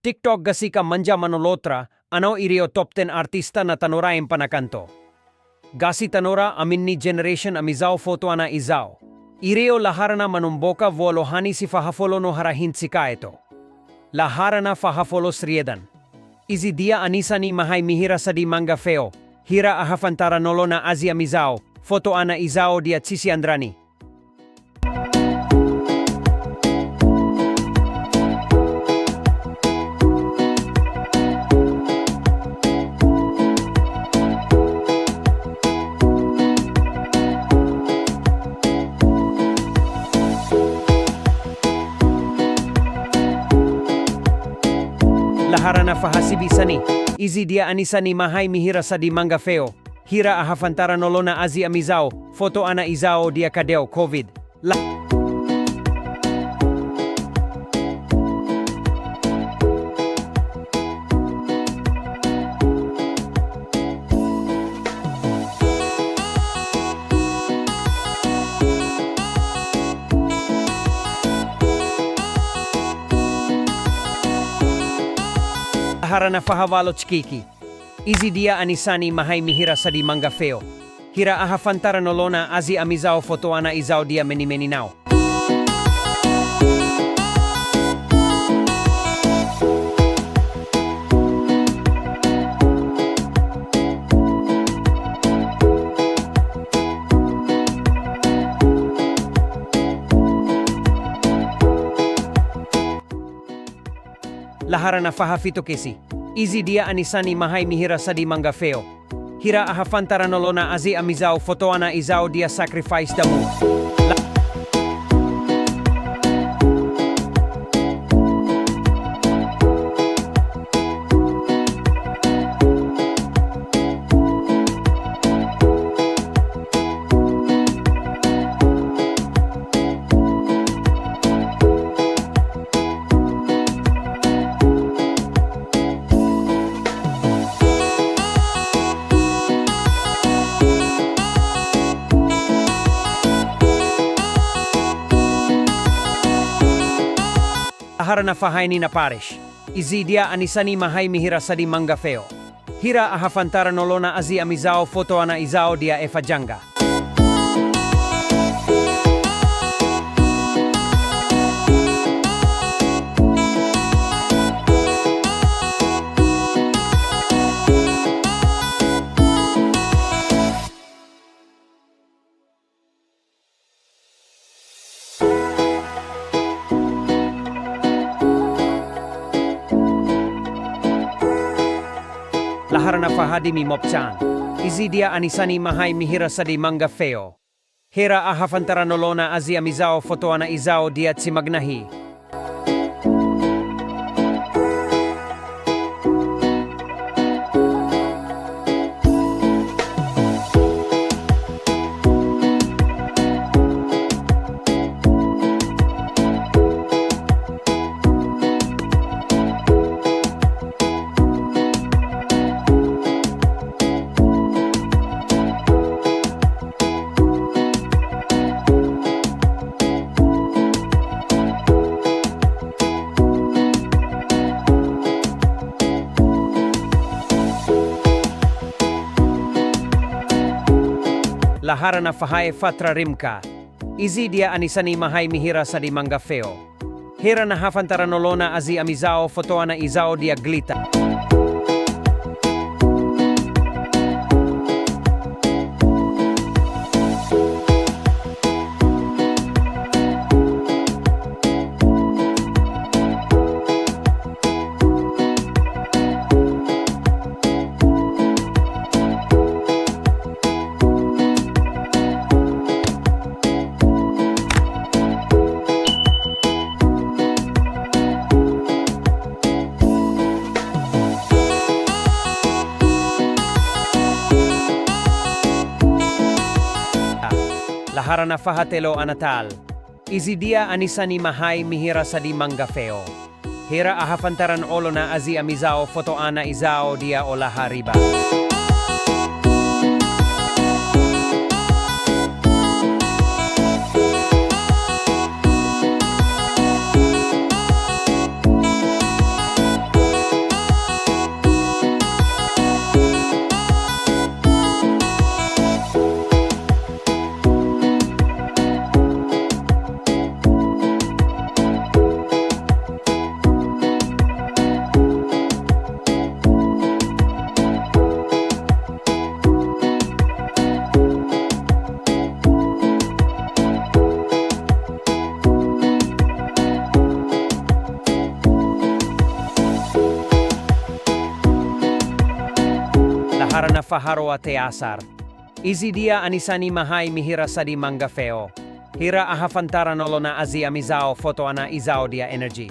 TikTok gasi ka manja manolotra, ano irio top 10 artista na Tanora Mpankanto. Gasi Tanora amin ni generation Amizao foto ana Izao. Irio laharana manumboka Vaovao si fahafolo no TSIKA ito. Laharana fahafolo sriedan. Izi dia anisa ni mahay mihira sa di manga feo. Hira ahafantara nolo na azi Amizao, foto ana Izao dia sisi Andrani. Laharana fahasibi sani, izi dia anisa ni mahay mihira sa di manga feo. Hira ahafantara nolo na azi Amizao, foto ana Izao dia kadeo COVID. Laharana fahavalo chkiki. Izi dia anisani mahay mihira sa di manga feo. Hira ahafantara nolona azi Amizao foto ana Izao dia meni now. Laharana fahafito kesi. Izi dia anisani mahay mihira sa di manga feo. Hira ahafantara nolona azi Amizao foto ana Izao dia sacrifice damu. Laharana fahaini na parish. Izi dia anisani mahay mihira sa di manga feo. Hira ahafantara nolona azi Amizao foto ana Izao dia efajanga. Laharana fahadi mi mopchan. Izi dia anisani mahay mihira sa di manga feo. Hira ahafantara nolona azi Amizao foto ana Izao dia tsimagnahi. Laharana fahae fatra rimka. Izi dia anisani mahay mihira sa di manga feo. Hira na hafantara nolona azi Amizao foto ana Izao dia glita. Laharana fahatelo anatal. Izi dia anisani mahay mihira sa di manga feo. Hira ahafantaran olo na azi Amizao foto ana Izao dia olahariba. laharana faharoa teasar. Izi dia anisani mahai mihira sadi mangafeo. Hira ahafantara nolona azi Amizao foto ana izao dia energy.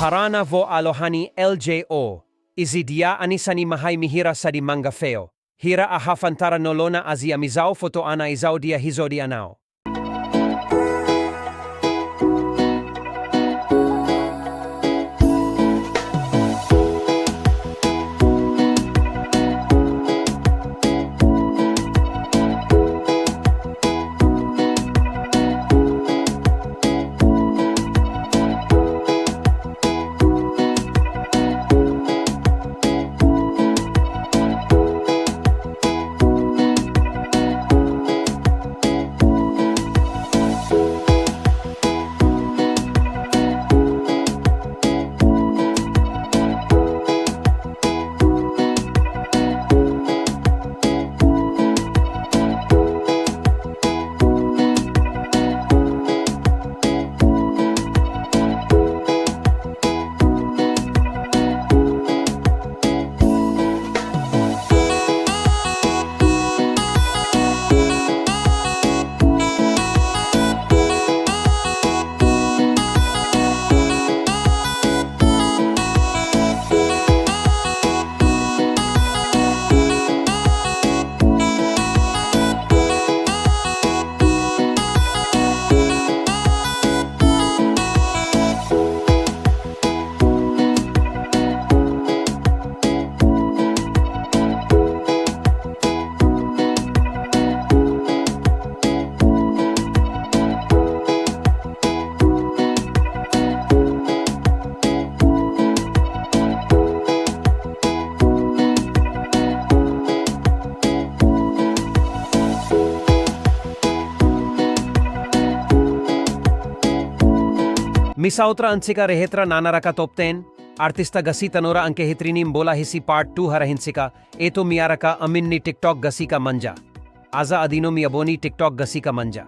Harana vo alohany LJO. Izidia anisani mahai mihira sadi mangafeo. Hira ahafantara nolona azi Amizao foto ana izao dia hizodi anao. Misautra ansika rehetra nanaraka top 10, Artista Gasy Tanora ang kehitrinim bola hisi part 2 harahinsika, eto miaraka amin ni TikTok Gasy ka manja. aza adino mi aboni TikTok Gasy ka manja.